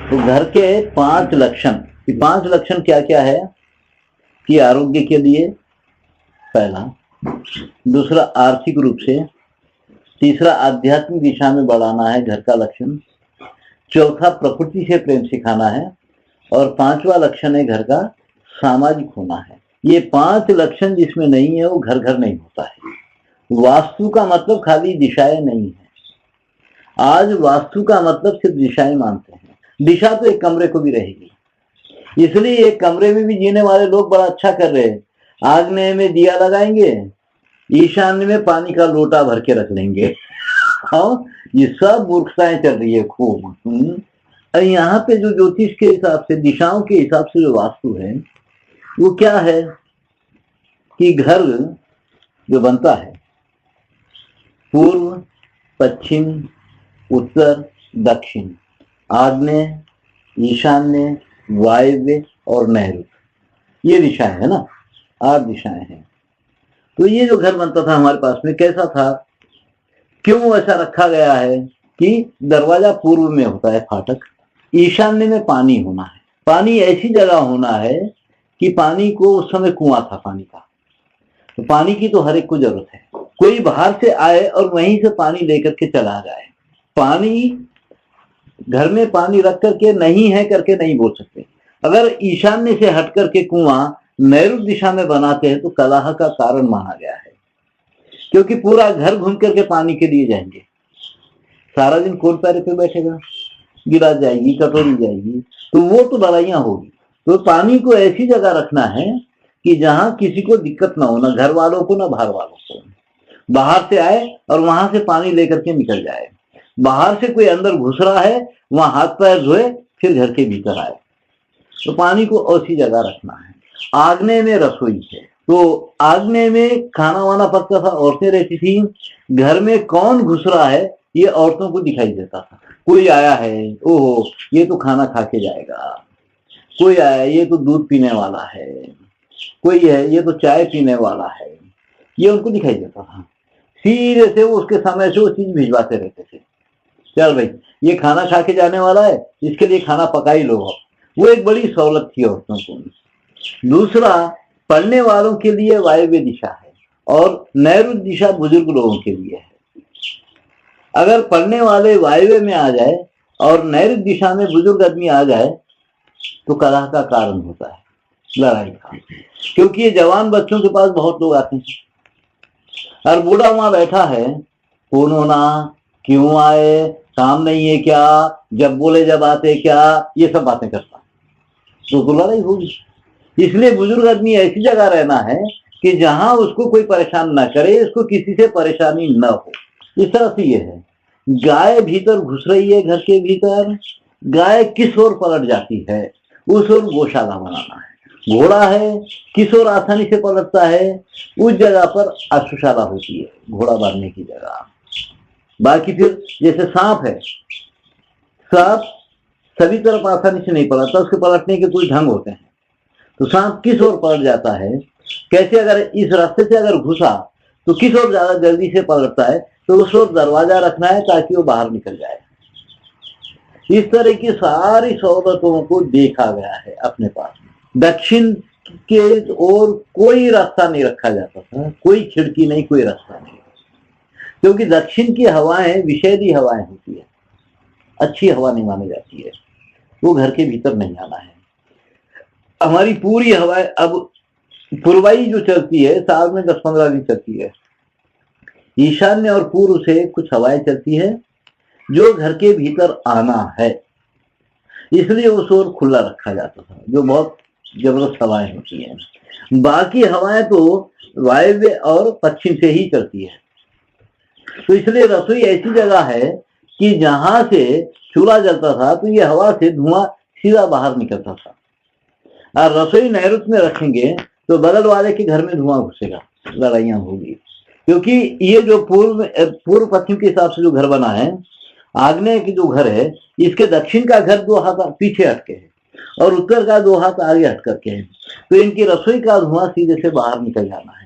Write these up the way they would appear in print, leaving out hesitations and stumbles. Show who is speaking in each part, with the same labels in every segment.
Speaker 1: तो घर के 5 लक्षण, ये 5 लक्षण क्या क्या है कि आरोग्य के लिए पहला, दूसरा आर्थिक रूप से, तीसरा आध्यात्मिक दिशा में बढ़ाना है घर का लक्षण, चौथा प्रकृति से प्रेम सिखाना है, और 5वां लक्षण है घर का सामाजिक होना है। ये 5 लक्षण जिसमें नहीं है वो घर घर नहीं होता है। वास्तु का मतलब खाली दिशाएं नहीं है। आज वास्तु का मतलब सिर्फ दिशाएं मानते हैं। दिशा तो एक कमरे को भी रहेगी, इसलिए एक कमरे में भी जीने वाले लोग बड़ा अच्छा कर रहे हैं। आग्नेय में दिया लगाएंगे, ईशान्य में पानी का लोटा भर के रख लेंगे। हाँ, ये सब मूर्खताएं चल रही है खूब। और यहाँ पे जो ज्योतिष के हिसाब से, दिशाओं के हिसाब से जो वास्तु है वो क्या है कि घर जो बनता है पूर्व, पश्चिम, उत्तर, दक्षिण, आग्नेय, ईशान्य, वायव्य और नैऋत्य, ये दिशाएं है ना, 8 दिशाएं हैं। तो ये जो घर बनता था हमारे पास में कैसा था, क्यों ऐसा रखा गया है कि दरवाजा पूर्व में होता है फाटक, ईशान्य में पानी होना है। पानी ऐसी जगह होना है कि पानी को, उस समय कुआं था पानी का, तो पानी की तो हर एक को जरूरत है। कोई बाहर से आए और वहीं से पानी लेकर के चला जाए। पानी घर में पानी रख करके नहीं है करके नहीं बोल सकते। अगर ईशान्य से हट करके कुआं नैऋत्य दिशा में बनाते हैं तो कलह का कारण माना गया है, क्योंकि पूरा घर घूम करके पानी के लिए जाएंगे। सारा दिन कौन पैरे पे बैठेगा, गिलास जाएगी, कटोरी जाएगी, तो वो तो लड़ाइयां होगी। तो पानी को ऐसी जगह रखना है कि जहां किसी को दिक्कत ना हो, ना घर वालों को ना बाहर वालों को। बाहर से आए और वहां से पानी लेकर के निकल जाए। बाहर से कोई अंदर घुस रहा है, वहां हाथ पैर धोए फिर घर के भीतर आए। तो पानी को ऐसी जगह रखना है। आग्नेय में रसोई है, तो आग्नेय में खाना वाना पकता था, औरतें रहती थी। घर में कौन घुस रहा है ये औरतों को दिखाई देता था। कोई आया है, ओहो ये तो खाना खा के जाएगा, कोई आया ये तो दूध पीने वाला है, कोई है ये तो चाय पीने वाला है, ये उनको दिखाई देता था। सीधे से वो उसके समय से वो चीज भिजवाते रहते थे। चल भाई ये खाना खा के जाने वाला है, इसके लिए खाना पका ही लो। वो एक बड़ी सहूलत थी औरतों को। दूसरा, पढ़ने वालों के लिए वायव्य दिशा है और नैऋत्य दिशा बुजुर्ग लोगों के लिए है। अगर पढ़ने वाले वायव्य में आ जाए और नैऋत्य दिशा में बुजुर्ग आदमी आ जाए तो कलह का कारण होता है, लड़ाई का। क्योंकि ये जवान बच्चों के पास बहुत लोग आते हैं और बूढ़ा वहां बैठा है, कौन होना, क्यों आए, काम नहीं है क्या, जब बोले जब आते क्या, ये सब बातें करता, तो लड़ाई होगी। इसलिए बुजुर्ग आदमी ऐसी जगह रहना है कि जहां उसको कोई परेशान ना करे, उसको किसी से परेशानी न हो। इस तरह से ये है। गाय भीतर घुस रही है घर के भीतर, गाय किस ओर पलट जाती है उस ओर गौशाला बनाना है। घोड़ा है, किस ओर आसानी से पलटता है उस जगह पर अश्वशाला होती है, घोड़ा बांधने की जगह। बाकी फिर जैसे सांप है, सांप सभी तरफ आसानी से नहीं पलटता, उसके पलटने के कोई ढंग होते हैं। तो सांप किस ओर पलट जाता है, कैसे, अगर इस रास्ते से अगर घुसा तो किस ओर ज्यादा जल्दी से पलटता है, तो उस ओर दरवाजा रखना है ताकि वो बाहर निकल जाए। इस तरह की सारी सहूलतों को देखा गया है अपने पास। दक्षिण के ओर कोई रास्ता नहीं रखा जाता था, कोई खिड़की नहीं, कोई रास्ता नहीं, क्योंकि दक्षिण की हवाएं विषैली हवाएं होती है, अच्छी हवा नहीं मानी जाती है, वो घर के भीतर नहीं आना है। हमारी पूरी हवाएं अब पूर्वाई जो चलती है साल में 10-15 दिन चलती है, ईशान्य और पूर्व से कुछ हवाएं चलती है जो घर के भीतर आना है, इसलिए उस ओर खुला रखा जाता था, जो बहुत जबरदस्त हवाएं होती हैं। बाकी हवाएं तो वायव्य और पश्चिम से ही चलती है। तो इसलिए रसोई ऐसी जगह है कि जहां से चूल्हा जलता था तो ये हवा से धुआं सीधा बाहर निकलता था। और रसोई नैऋत्य में रखेंगे तो बगल वाले के घर में धुआं घुसेगा, लड़ाइयां होगी। क्योंकि ये जो पूर्व पश्चिम के हिसाब से जो घर बना है, आग्नेय की जो घर है, इसके दक्षिण का घर 2 हाथ पीछे हटके है और उत्तर का 2 हाथ आगे हट करके है, तो इनकी रसोई का धुआं सीधे से बाहर निकल जाना है।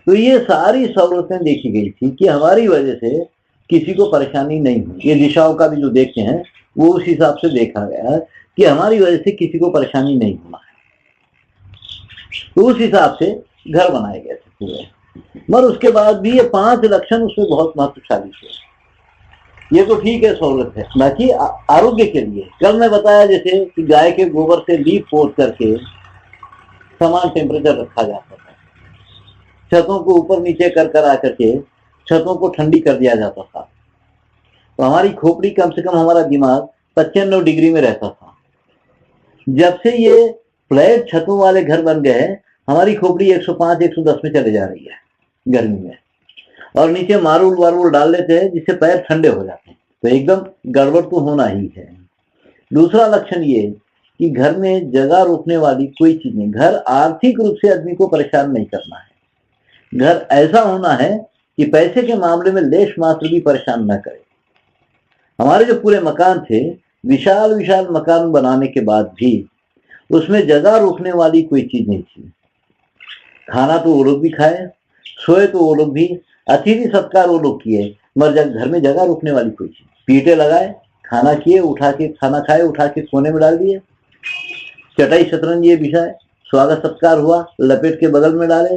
Speaker 1: तो ये सारी सहूलतें देखी गई थी कि हमारी वजह से किसी को परेशानी नहीं हुई। ये दिशाओं का भी जो देखते हैं वो उस हिसाब से देखा गया कि हमारी वजह से किसी को परेशानी नहीं होना है, तो उस हिसाब से घर बनाए गए थे पूरे। मगर उसके बाद भी ये 5 लक्षण उसमें बहुत महत्वशाली थे। ये तो ठीक है, सहूलत है, बाकी आरोग्य के लिए कल मैं बताया जैसे कि गाय के गोबर से लीप पोत करके समान टेम्परेचर रखा जाता था, छतों को ऊपर नीचे कर आकर के छतों को ठंडी कर दिया जाता था, तो हमारी खोपड़ी कम से कम, हमारा दिमाग 95 डिग्री में रहता था। जब से ये फ्लैट छतों वाले घर बन गए, हमारी खोपड़ी 105 110 में चले जा रही है गर्मी में, और नीचे मारूल वारूल डाल लेते हैं जिससे पैर ठंडे हो जाते हैं, तो एकदम गड़बड़ तो होना ही है। दूसरा लक्षण ये कि घर में जगह रोकने वाली कोई चीज नहीं। घर आर्थिक रूप से आदमी को परेशान नहीं करना है, घर ऐसा होना है कि पैसे के मामले में लेश मात्र भी परेशान न करे। हमारे जो पूरे मकान थे, विशाल विशाल मकान बनाने के बाद भी उसमें जगह रोकने वाली कोई चीज नहीं थी। खाना तो वो लोग भी खाए, सोए तो वो लोग भी, अतिथि सत्कार वो लोग किए, मगर घर में जगह रोकने वाली कोई चीज। पीटे लगाए, खाना किए, उठा के खाना खाए, उठा के कोने में डाल दिए, चटाई शतरंज ये बिछाए, स्वागत सत्कार हुआ, लपेट के बगल में डाले,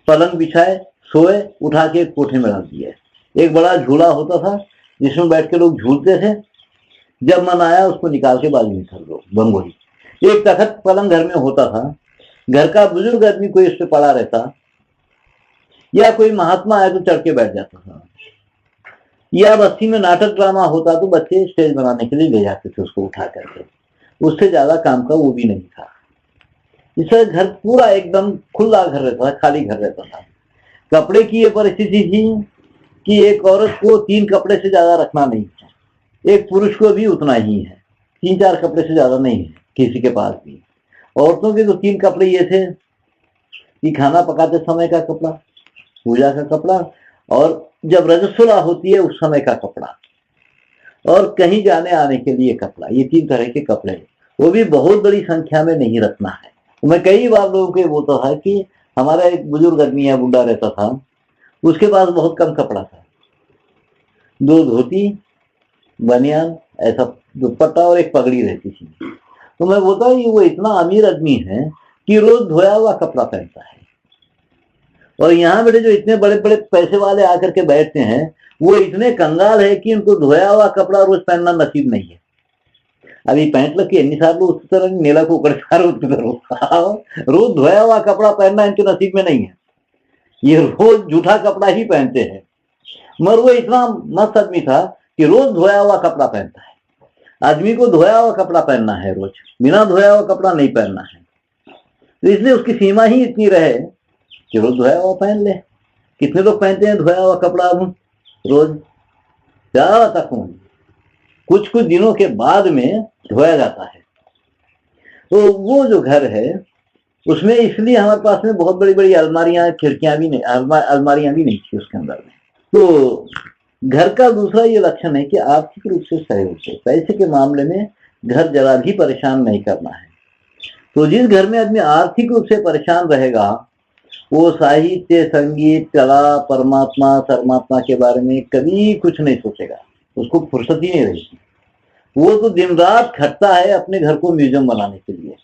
Speaker 1: पलंग बिछाए, सोए, उठा के कोठे में डाल दिए। एक बड़ा झूला होता था जिसमें बैठ के लोग झूलते थे, जब मन आया उसको निकाल के बाजू में कर दो, बंगोरी। एक तखत पलंग घर में होता था, घर का बुजुर्ग आदमी कोई उस पर पड़ा रहता, या कोई महात्मा आया तो चढ़ के बैठ जाता था, या बस्ती में नाटक ड्रामा होता तो बच्चे स्टेज बनाने के लिए ले जाते थे उसको उठा करके। उससे ज्यादा काम का वो भी नहीं था। इससे घर पूरा एकदम खुला घर रहता था, खाली घर रहता था। कपड़े की ये परिस्थिति थी कि एक औरत को 3 कपड़े से ज्यादा रखना नहीं है, एक पुरुष को भी उतना ही है, 3-4 कपड़े से ज्यादा नहीं है किसी के पास भी। औरतों के तो 3 कपड़े ये थे कि खाना पकाते समय का कपड़ा, पूजा का कपड़ा, और जब रजस्वला होती है उस समय का कपड़ा, और कहीं जाने आने के लिए कपड़ा। ये 3 तरह के कपड़े, वो भी बहुत बड़ी संख्या में नहीं रखना है। मैं कई बार लोगों को बोलता था कि हमारा एक बुजुर्ग आदमी है, बुढ़ा रहता था, उसके पास बहुत कम कपड़ा था, 2 धोती, बनियान, ऐसा दुपट्टा और एक पगड़ी रहती थी। तो मैं बोलता हूँ वो इतना अमीर आदमी है कि रोज धोया हुआ कपड़ा पहनता है, और यहाँ बेटे जो इतने बड़े बड़े पैसे वाले आकर के बैठते हैं वो इतने कंगाल है कि उनको धोया हुआ कपड़ा रोज पहनना नसीब नहीं है। अभी पैंट लग के एनी सारू उस तरह नीला को रोज धोया हुआ कपड़ा पहनना इनके नसीब में नहीं है, ये रोज जूठा कपड़ा ही पहनते हैं। मगर वो इतना मस्त आदमी था कि रोज धोया हुआ कपड़ा पहनता है। आदमी को धोया हुआ कपड़ा पहनना है रोज, बिना धोया हुआ कपड़ा नहीं पहनना है। तो इसलिए उसकी सीमा ही इतनी रहे कि रोज धोया हुआ पहन ले। कितने लोग पहनते हैं धोया हुआ कपड़ा अब रोज? ज्यादा तक कुछ कुछ दिनों के बाद में धोया जाता है। तो वो जो घर है उसमें इसलिए हमारे पास में बहुत बड़ी बड़ी अलमारियां, खिड़कियां भी नहीं, अलमारियां भी नहीं थी उसके अंदर में। तो घर का दूसरा ये लक्षण है कि आर्थिक रूप से सहयोग से, पैसे के मामले में घर जरा भी परेशान नहीं करना है। तो जिस घर में आदमी आर्थिक रूप से परेशान रहेगा वो साहित्य, संगीत, कला, परमात्मा, परमात्मा के बारे में कभी कुछ नहीं सोचेगा, उसको फुर्सत ही नहीं रहेगी। वो तो दिन रात खटता है अपने घर को म्यूजियम बनाने के लिए।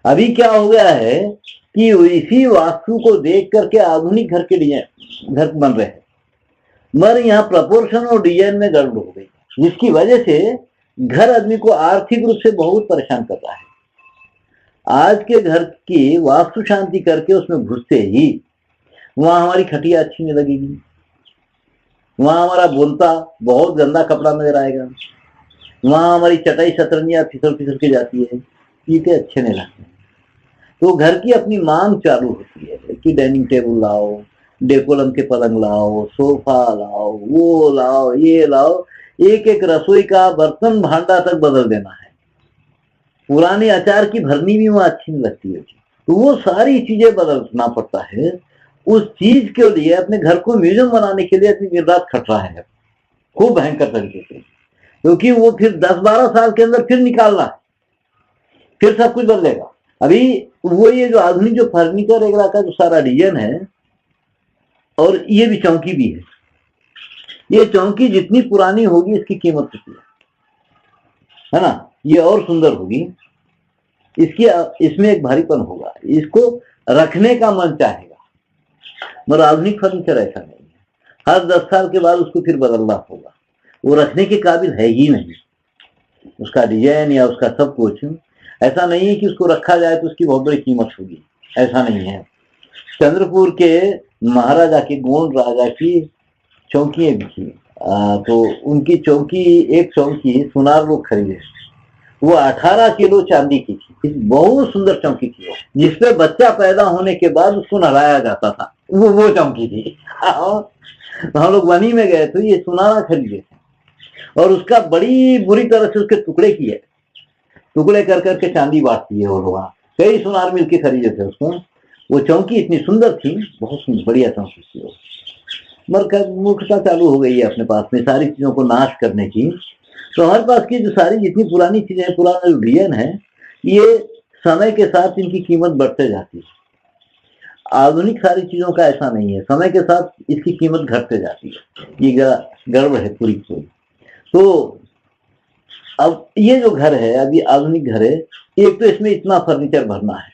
Speaker 1: अभी क्या हो गया है कि इसी वास्तु को देख करके आधुनिक घर के डिजाइन घर बन रहे हैं, मगर यहाँ प्रपोर्शन और डिजाइन में गड़बड़ हो गई, जिसकी वजह से घर आदमी को आर्थिक रूप से बहुत परेशान कर रहा है। आज के घर की वास्तु शांति करके उसमें घुसते ही वहां हमारी खटिया अच्छी नहीं लगेगी, वहां हमारा बोलता बहुत गंदा कपड़ा नजर आएगा, वहां हमारी चटाई शतरंजियां फिसल फिसल के जाती है, चीते अच्छे नहीं लगते। तो घर की अपनी मांग चालू होती है कि डाइनिंग टेबल लाओ, डेकोलम के पलंग लाओ, सोफा लाओ, वो लाओ, ये लाओ, एक एक रसोई का बर्तन भांडा तक बदल देना है। पुरानी अचार की भरनी भी वहां अच्छी नहीं लगती है, तो वो सारी चीजें बदलना पड़ता है। उस चीज के लिए अपने घर को म्यूजियम बनाने के लिए दिन रात खट रहा है खूब भयंकर तरीके से, क्योंकि वो फिर 10-12 साल के अंदर फिर निकालना है, फिर सब कुछ बदलेगा। अभी वो ये जो आधुनिक जो फर्नीचर वगैरह का जो सारा डिजाइन है, और ये भी चौकी भी है, ये चौकी जितनी पुरानी होगी इसकी कीमत उतनी है ना, ये और सुंदर होगी, इसकी इसमें एक भारीपन होगा, इसको रखने का मन चाहेगा। मगर आधुनिक फर्नीचर ऐसा नहीं है, हर 10 साल के बाद उसको फिर बदलना होगा, वो रखने के काबिल है ही नहीं। उसका डिजाइन या उसका सब कुछ ऐसा नहीं है कि उसको रखा जाए तो उसकी बहुत बड़ी कीमत होगी, ऐसा नहीं है। चंद्रपुर के महाराजा के गोंड राजा की चौकी भी थी, तो उनकी चौकी, एक चौकी सुनार लोग खरीदे, वो 18 किलो चांदी की थी, बहुत सुंदर चौकी थी, जिसपे बच्चा पैदा होने के बाद उसको नहलाया जाता था, वो चौकी थी। तो हम लोग वनी में गए तो ये सुनारा खरीदे थे, और उसका बड़ी बुरी तरह से उसके टुकड़े किए, टुकड़े कर करके चांदी बांटती है वो लोग, कई सुनार मिलके खरीदे थे उसको। वो चौकी इतनी सुंदर थी, बहुत बढ़िया चौकी थी वो। मगर मूर्खता चालू हो गई है अपने पास में सारी चीजों को नाश करने की। तो हमारे पास की जो सारी जितनी पुरानी चीजें, पुराना जो डिजाइन है, ये समय के साथ इनकी कीमत बढ़ते जाती है। आधुनिक सारी चीजों का ऐसा नहीं है, समय के साथ इसकी कीमत घटते जाती है, ये गड़बड़ है पूरी पूरी। तो अब ये जो घर है, अभी आधुनिक घर है, एक तो इसमें इतना फर्नीचर भरना है,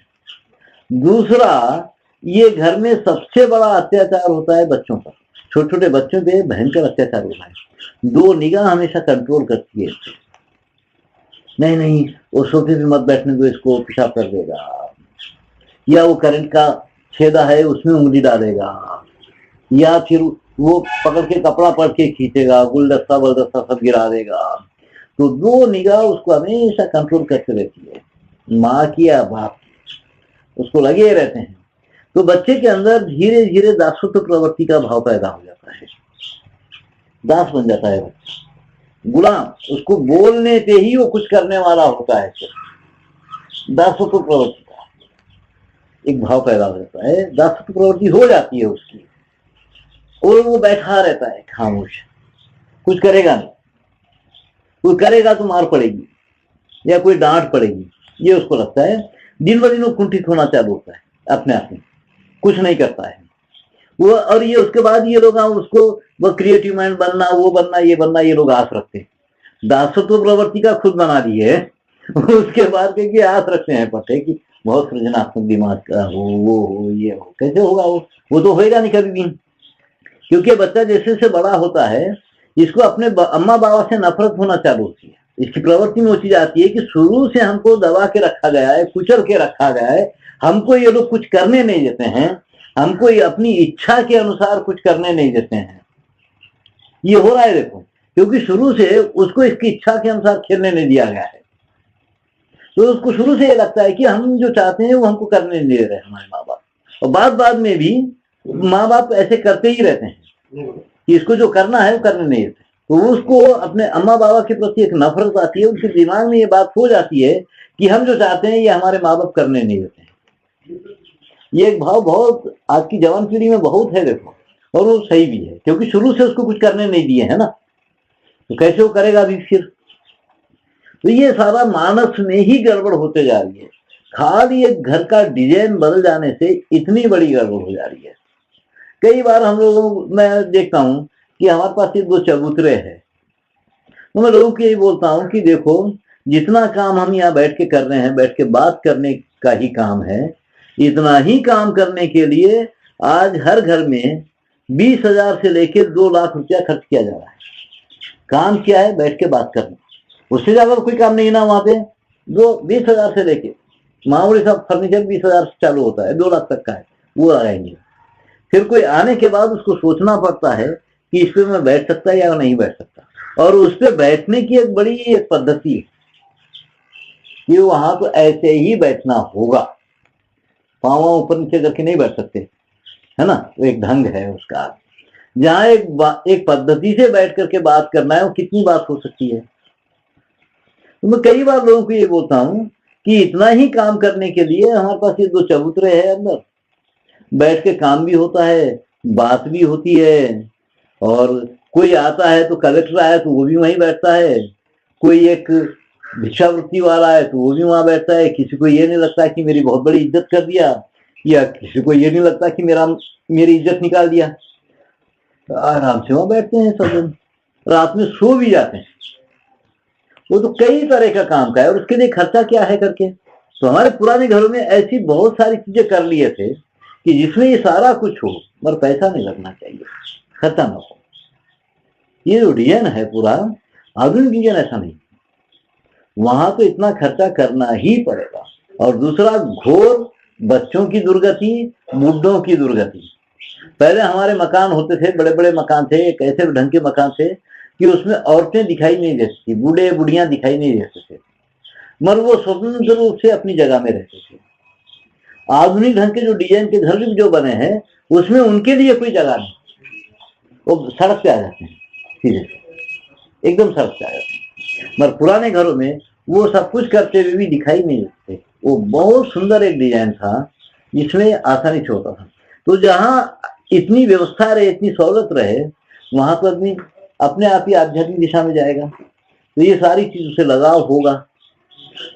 Speaker 1: दूसरा ये घर में सबसे बड़ा अत्याचार होता है बच्चों पर, छोटे छोटे बच्चों पे भयंकर अत्याचार होता है। दो निगाह हमेशा कंट्रोल करती है, नहीं नहीं वो सोफे पे मत बैठने दो, इसको पेशाब कर देगा, या वो करंट का छेदा है उसमें उंगली डालेगा, या फिर वो पकड़ के कपड़ा पड़ के खींचेगा, गुलदस्ता बलदस्ता सब गिरा देगा। तो दो निगाह उसको हमेशा कंट्रोल करते रहती है, माँ की या बाप की, उसको लगे रहते हैं। तो बच्चे के अंदर धीरे धीरे दासत्व प्रवृत्ति का भाव पैदा हो जाता है, दास बन जाता है बच्चा, गुलाम, उसको बोलने पे ही वो कुछ करने वाला होता है। दासत्व प्रवृत्ति का एक भाव पैदा हो जाता है, दासत्व प्रवृत्ति हो जाती है उसकी, और वो बैठा रहता है खामोश, कुछ करेगा नहीं, कोई करेगा तो मार पड़ेगी या कोई डांट पड़ेगी, ये उसको लगता है। दिन ब दिन वो कुंठित होना चालू होता है, अपने आप में कुछ नहीं करता है वो। और ये उसके बाद ये लोग उसको वो क्रिएटिव माइंड बनना, वो बनना, ये बनना, ये लोग आस रखते हैं, दासत्व प्रवृत्ति का खुद बना दिए उसके बाद के आस रखते हैं पटे कि बहुत सृजनात्मक दिमाग का हो, वो हो, ये हो। कैसे होगा वो तो होएगा नहीं कभी भी, क्योंकि बच्चा जैसे से बड़ा होता है इसको अपने अम्मा बाबा से नफरत होना चालू होती है। इसकी प्रवृत्ति में वो चीज आती है कि शुरू से हमको दबा के रखा गया है, कुचल के रखा गया है, हमको ये लोग कुछ करने नहीं देते हैं, हमको ये अपनी इच्छा के अनुसार कुछ करने नहीं देते हैं। ये हो रहा है देखो, क्योंकि शुरू से उसको इसकी इच्छा के अनुसार खेलने नहीं दिया गया है, तो उसको शुरू से ये लगता है कि हम जो चाहते हैं वो हमको करने नहीं दे रहे हमारे माँ बाप। और बाद में भी माँ बाप ऐसे करते ही रहते हैं कि इसको जो करना है वो करने नहीं देते, तो उसको अपने अम्मा बाबा के प्रति एक नफरत आती है, उनके दिमाग में ये बात हो जाती है कि हम जो चाहते हैं ये हमारे माँ बाप करने नहीं देते हैं। ये एक भाव बहुत आज की जवान पीढ़ी में बहुत है देखो, और वो सही भी है, क्योंकि शुरू से उसको कुछ करने नहीं दिए है ना, तो कैसे वो करेगा अभी फिर। तो ये सारा मानस में ही गड़बड़ होते जा रही है, खाली एक घर का डिजाइन बदल जाने से इतनी बड़ी गड़बड़ हो जा रही है। कई बार हम लोग, मैं देखता हूँ कि हमारे पास ये 2 चबूतरे हैं, तो मैं लोगों को यही बोलता हूँ कि देखो जितना काम हम यहाँ बैठ के कर रहे हैं, बैठ के बात करने का ही काम है, इतना ही काम करने के लिए आज हर घर में 20,000 से लेकर 2 लाख रुपया खर्च किया जा रहा है। काम क्या है? बैठ के बात करना, उससे ज्यादा कोई काम नहीं ना वहां पे। 20,000 से लेके मामूली सा फर्नीचर 20,000 से चालू होता है, 2 लाख तक का है, वो आएंगे। फिर कोई आने के बाद उसको सोचना पड़ता है कि इस पे मैं बैठ सकता या नहीं बैठ सकता, और उस पे बैठने की एक बड़ी एक पद्धति है कि वहां तो ऐसे ही बैठना होगा, पाँव ऊपर नीचे करके नहीं बैठ सकते, है ना। तो एक ढंग है उसका, जहां एक पद्धति से बैठ करके बात करना है, वो कितनी बात हो सकती है। तो मैं कई बार लोगों को ये बोलता हूँ कि इतना ही काम करने के लिए हमारे पास ये 2 चबूतरे हैं, अंदर बैठ के काम भी होता है, बात भी होती है, और कोई आता है तो कलेक्टर आया तो वो भी वहीं बैठता है, कोई एक भिक्षावृत्ति वाला है तो वो भी वहां बैठता है। किसी को ये नहीं लगता कि मेरी बहुत बड़ी इज्जत कर दिया, या किसी को ये नहीं लगता कि मेरी इज्जत निकाल दिया। आराम से वहां बैठते हैं सब दिन, रात में सो भी जाते हैं। वो तो कई तरह का काम का है और उसके लिए खर्चा क्या है करके। तो हमारे पुराने घरों में ऐसी बहुत सारी चीजें कर लिए थे कि जिसमें ये सारा कुछ हो मगर पैसा नहीं लगना चाहिए, खर्चा ना हो। ये जो डिजाइन है पूरा आधुनिक डिजाइन ऐसा नहीं, वहां तो इतना खर्चा करना ही पड़ेगा। और दूसरा घोर बच्चों की दुर्गति, बुढ़ों की दुर्गति। पहले हमारे मकान होते थे, बड़े बड़े मकान थे, एक ऐसे ढंग के मकान थे कि उसमें औरतें दिखाई नहीं देती थी, बूढ़े बुढ़ियां दिखाई नहीं देते थे, मगर वो स्वतंत्र रूप से अपनी जगह में रहते थे। आधुनिक ढंग के जो डिजाइन के घर जो बने हैं उसमें उनके लिए कोई जगह नहीं, वो सड़क पे आ जाते हैं, सीधे एकदम सड़क पे आ जाते हैं। मगर पुराने घरों में वो सब कुछ करते हुए भी दिखाई नहीं देते। वो बहुत सुंदर एक डिजाइन था जिसमें आसानी से होता था। तो जहां इतनी व्यवस्था रहे, इतनी सहूलत रहे, वहां तो आदमी अपने आप ही आध्यात्मिक दिशा में जाएगा। तो ये सारी चीज से लगाव होगा,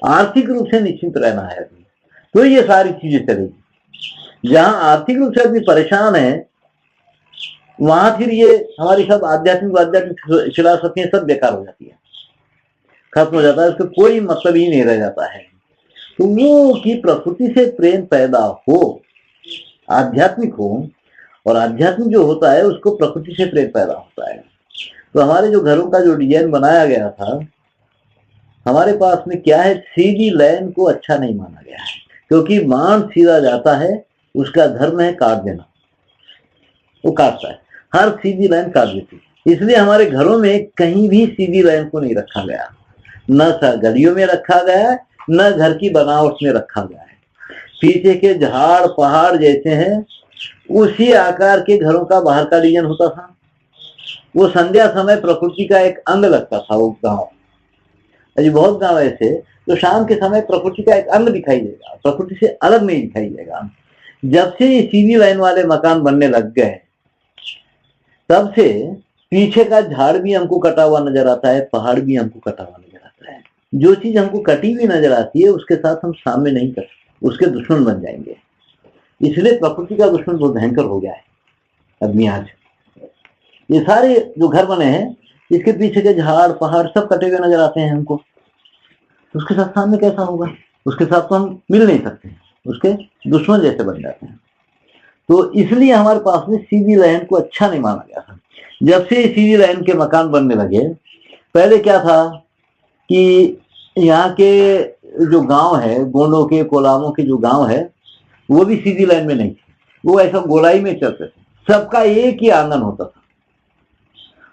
Speaker 1: आर्थिक रूप से निश्चिंत रहना है आदमी, तो ये सारी चीजें चलेगी। जहां आर्थिक रूप से आदमी परेशान है वहां फिर ये हमारी सब आध्यात्मिक फिलॉसफी सब बेकार हो जाती है, खत्म हो जाता है, उसका कोई मतलब ही नहीं रह जाता है। तो वो कि प्रकृति से प्रेम पैदा हो, आध्यात्मिक हो, और आध्यात्मिक जो होता है उसको प्रकृति से प्रेम पैदा होता है। तो हमारे जो घरों का जो डिजाइन बनाया गया था, हमारे पास में क्या है, सीधी लाइन को अच्छा नहीं माना गया है, क्योंकि मान सीधा जाता है, उसका धर्म है काट देना, वो काटता है, हर सीधी लाइन काट देती है। इसलिए हमारे घरों में कहीं भी सीधी लाइन को नहीं रखा गया, न गलियों में रखा गया है, न घर की बनावट में रखा गया है। पीछे के झाड़ पहाड़ जैसे हैं उसी आकार के घरों का बाहर का डिजाइन होता था। वो संध्या समय प्रकृति का एक अंग लगता था। वो गांव, अजी बहुत गांव ऐसे तो शाम के समय प्रकृति का एक अंग दिखाई देगा, प्रकृति से अलग नहीं दिखाई देगा। जब से ये सीधी लाइन वाले मकान बनने लग गए तब से पीछे का झाड़ भी हमको कटा हुआ नजर आता है, पहाड़ भी हमको कटा हुआ नजर आता है। जो चीज हमको कटी हुई नजर आती है उसके साथ हम सामने नहीं कर सकते, उसके दुश्मन बन जाएंगे। इसलिए प्रकृति का दुश्मन बहुत भयंकर हो गया है आदमी आज। ये सारे जो घर बने हैं इसके पीछे के झाड़ पहाड़ सब कटे हुए नजर आते हैं हमको, उसके साथ सामने कैसा होगा, उसके साथ तो हम मिल नहीं सकते, उसके दुश्मन जैसे बन जाते हैं। तो इसलिए हमारे पास में सीधी लाइन को अच्छा नहीं माना गया था। जब से सीधी लाइन के मकान बनने लगे, पहले क्या था कि यहाँ के जो गांव है, गोंडों के कोलामों के जो गांव है वो भी सीधी लाइन में नहीं थे, वो ऐसा गोलाई में चलते थे। सबका एक ही आंगन होता था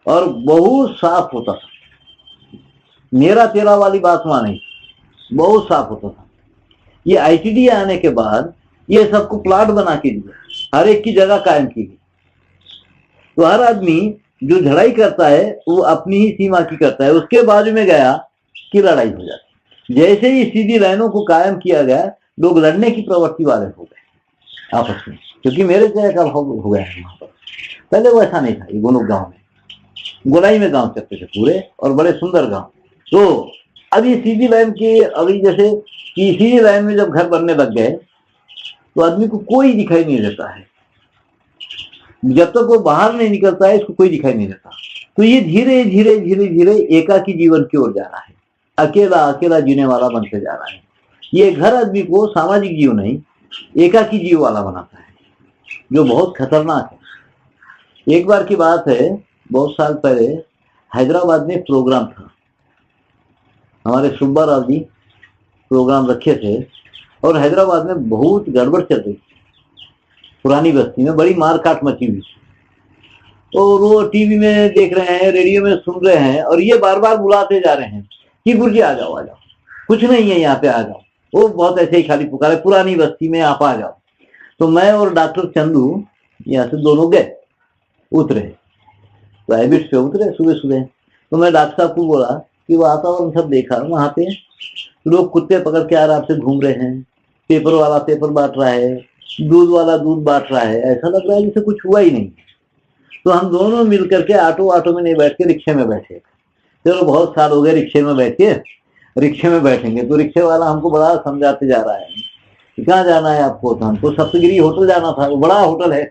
Speaker 1: और बहुत साफ होता था, मेरा तेरा वाली बात वहां नहीं, बहुत साफ होता था। ये आईटीडी आने के बाद ये सबको प्लाट बना के दिया, हर एक की जगह कायम की गई। तो हर आदमी जो झड़ाई करता है वो अपनी ही सीमा की करता है, उसके बाजू में गया कि लड़ाई हो जाती। जैसे ही सीधी लाइनों को कायम किया गया, लोग लड़ने की प्रवृत्ति वाले हो गए आपस में, क्योंकि मेरे जगह का भाव हो गया है वहां पर। पहले वो ऐसा नहीं था। ये गोनोक गांव में गोलाई में गांव चलते थे पूरे, और बड़े सुंदर गांव। तो अभी सीधी लाइन की, अभी जैसे कि सीधी लाइन में जब घर बनने लग गए तो आदमी को कोई दिखाई नहीं देता है, जब तक वो बाहर नहीं निकलता है इसको कोई दिखाई नहीं देता। तो ये धीरे धीरे धीरे धीरे एकाकी जीवन की ओर जा रहा है, अकेला अकेला जीने वाला बनते जा रहा है। ये घर आदमी को सामाजिक जीव नहीं, एकाकी जीव वाला बनाता है, जो बहुत खतरनाक है। एक बार की बात है, बहुत साल पहले हैदराबाद में प्रोग्राम था, हमारे सुब्बा राव जी प्रोग्राम रखे थे, और हैदराबाद में बहुत गड़बड़ चल रही थी, पुरानी बस्ती में बड़ी मार काट मची हुई थी। और वो टीवी में देख रहे हैं, रेडियो में सुन रहे हैं, और ये बार बार बुलाते जा रहे हैं कि गुरुजी आ जाओ आ जाओ, कुछ नहीं है यहाँ पे, आ जाओ। वो बहुत ऐसे ही खाली पुकारे, पुरानी बस्ती में आप आ जाओ। तो मैं और डॉक्टर चंदू यहाँ से दोनों गए, उतरे प्राइवेट पे, उतरे सुबह सुबह। तो मैं डॉक्टर साहब को बोला कि वातावरण सब देखा, वहां पे लोग कुत्ते पकड़ के आराम से घूम रहे हैं, पेपर वाला पेपर बांट रहा है, दूध वाला दूध बांट रहा है, ऐसा लग रहा है जैसे कुछ हुआ ही नहीं। तो हम दोनों मिल करके ऑटो में नहीं बैठ के रिक्शे में बैठे। चलो बहुत साल हो गए रिक्शे में बैठ के, रिक्शे में बैठेंगे। तो रिक्शे वाला हमको बड़ा समझाते जा रहा है कि कहाँ जाना है आपको। तो हमको सप्तगिरी होटल जाना था, वो बड़ा होटल है।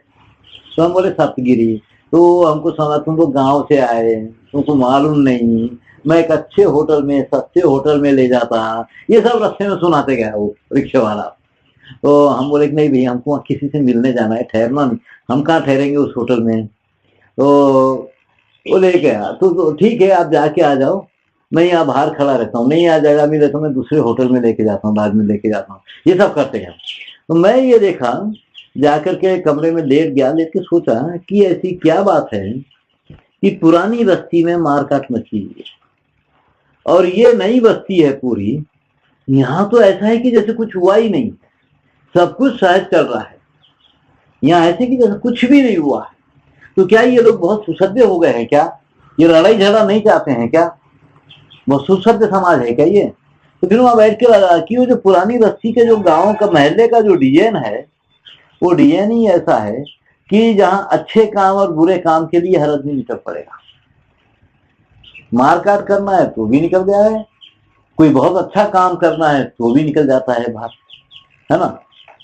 Speaker 1: तो हम बोले सप्तगिरी, तो हमको समझा तुम तो गांव से आए, तुमको मालूम नहीं, मैं एक अच्छे होटल में, सस्ते होटल में ले जाता, ये सब रास्ते में सुनाते गया वो रिक्शा वाला। तो हम बोले कि नहीं भैया, हमको किसी से मिलने जाना है, ठहरना नहीं, हम कहाँ ठहरेंगे उस होटल में। तो वो ले गया, तो ठीक है आप जाके आ जाओ, मैं यहाँ बाहर खड़ा रहता हूँ, नहीं आ जाएगा मिले तो मैं दूसरे होटल में लेके जाता हूँ, बाद में लेके जाता हूँ, ये सब करते हैं। तो मैं ये देखा, जाकर के कमरे में लेट गया, लेट के सोचा कि ऐसी क्या बात है कि पुरानी बस्ती में मारकाट मची है और ये नई बस्ती है पूरी, यहाँ तो ऐसा है कि जैसे कुछ हुआ ही नहीं, सब कुछ सहज चल रहा है, यहाँ ऐसे कि जैसे कुछ भी नहीं हुआ है। तो क्या ये लोग बहुत सुसभ्य हो गए हैं क्या? ये लड़ाई झगड़ा नहीं चाहते हैं क्या? बहुत सुसभ्य समाज है क्या ये? तो फिर वहां बैठ के लगा कि वो जो पुरानी बस्ती के जो गांव का महल्ले का जो डिजाइन है, वो डिजाइन ही ऐसा है कि जहां अच्छे काम और बुरे काम के लिए हर आदमी निकल पड़ेगा। मारकाट करना है तो भी निकल गया है, कोई बहुत अच्छा काम करना है तो भी निकल जाता है बाहर, है ना।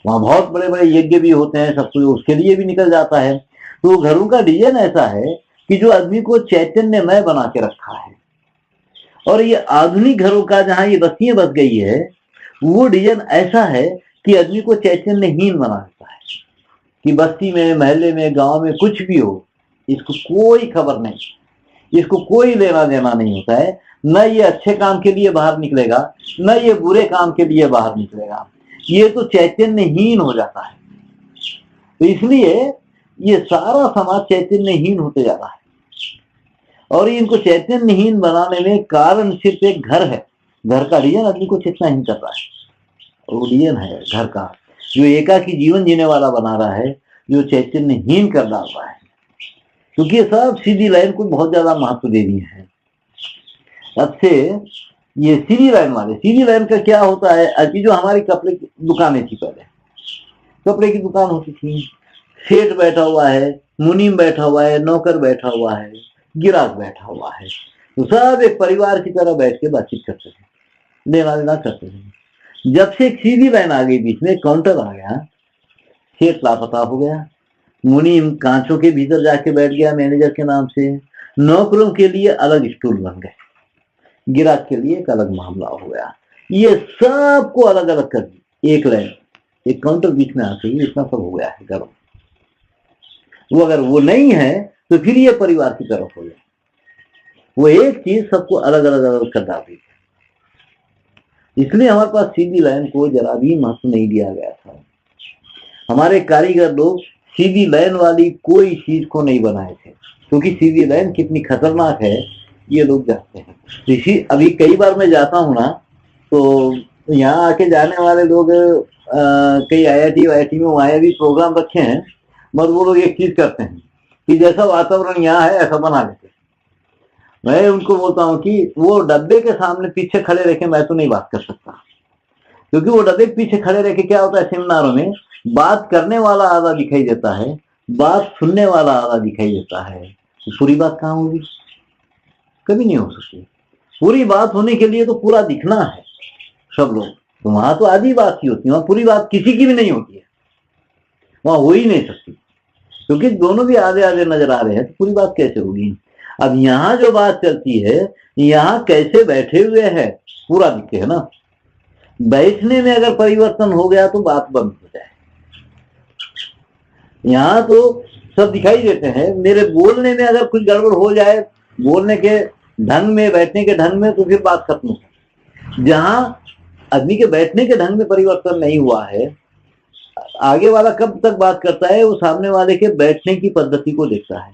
Speaker 1: वहां बहुत बड़े बड़े यज्ञ भी होते हैं, सब कुछ उसके लिए भी निकल जाता है। तो घरों का डिजाइन ऐसा है कि जो आदमी को चैतन्यमय बना के रखा है। और ये आधुनिक घरों का जहां ये बस्तियां बस गई है, वो डिजाइन ऐसा है कि आदमी को चैतन्यहीन बना देता है कि बस्ती में, महल्ले में, गांव में कुछ भी हो, इसको कोई खबर नहीं, इसको कोई लेना देना नहीं होता है। न ये अच्छे काम के लिए बाहर निकलेगा, न ये बुरे काम के लिए बाहर निकलेगा, ये तो चैतन्यहीन हो जाता है। तो इसलिए ये सारा समाज चैतन्यहीन होते जा रहा है। और इनको चैतन्यहीन बनाने में कारण सिर्फ एक घर है, घर का डिजाइन आदमी को चेतनाहीन कर रहा है। वो डिजाइन है घर का, जो एकाकी जीवन जीने वाला बना रहा है, जो चैतन्यहीन कर डाल रहा है। क्योंकि सब सीधी लाइन को बहुत ज्यादा महत्व दे दिए हैं। अब से ये सीधी लाइन वाले, सीधी लाइन का क्या होता है, अभी जो हमारी कपड़े की दुकानें थी, पहले कपड़े की दुकान होती थी, सेठ बैठा हुआ है, मुनीम बैठा हुआ है, नौकर बैठा हुआ है, गिराक बैठा हुआ है, तो सब एक परिवार की तरह बैठ के बातचीत करते थे, लेना देना करते थे। जब से एक सीधी लाइन आ गई, बीच में काउंटर आ गया, सेठ लापता हो गया, मुनीम कांचों के भीतर जाके बैठ गया मैनेजर के नाम से, नौकरों के लिए अलग स्टूल बन गए, गिराक के लिए एक अलग मामला हो गया। ये सबको अलग अलग कर दी, एक लाइन, एक काउंटर बीच में आके ही इतना सब हो गया है गर्म। वो अगर वो नहीं है तो फिर ये परिवार की तरफ हो जाए। वो एक चीज सबको अलग अलग अलग कर डाली। इसलिए हमारे पास सीधी लाइन को जरा भी महत्व नहीं दिया गया था। हमारे कारीगर लोग सीधी लाइन वाली कोई चीज को नहीं बनाए थे, क्योंकि सीधी लाइन कितनी खतरनाक है ये लोग जानते हैं। इसी अभी कई बार मैं जाता हूँ ना, तो यहाँ आके जाने वाले लोग कई IIT में वहां भी प्रोग्राम रखे हैं, मगर वो लोग एक चीज करते हैं कि जैसा वातावरण यहाँ है ऐसा बना लेते। मैं उनको बोलता हूँ कि वो डब्बे के सामने पीछे खड़े रह के मैं तो नहीं बात कर सकता, क्योंकि वो डब्बे के पीछे खड़े रह के क्या होता है, सेमिनारों में बात करने वाला आधा दिखाई देता है, बात सुनने वाला आधा दिखाई देता है, तो पूरी बात कहाँ होगी? कभी नहीं हो सकती। पूरी बात होने के लिए तो पूरा दिखना है सब लोग, तो वहां तो आधी बात ही होती है, वहां पूरी बात किसी की भी नहीं होती है, वहां हो ही नहीं सकती, क्योंकि दोनों भी आधे आधे नजर आ रहे हैं, तो पूरी बात कैसे होगी? अब यहाँ जो बात चलती है, यहाँ कैसे बैठे हुए हैं पूरा दिखते है ना। बैठने में अगर परिवर्तन हो गया तो बात बंद हो जाए। यहाँ तो सब दिखाई देते हैं, मेरे बोलने में अगर कुछ गड़बड़ हो जाए, बोलने के ढंग में, बैठने के ढंग में, तो फिर बात खत्म हो। जहां आदमी के बैठने के ढंग में परिवर्तन नहीं हुआ है, आगे वाला कब तक बात करता है, वो सामने वाले के बैठने की पद्धति को देखता है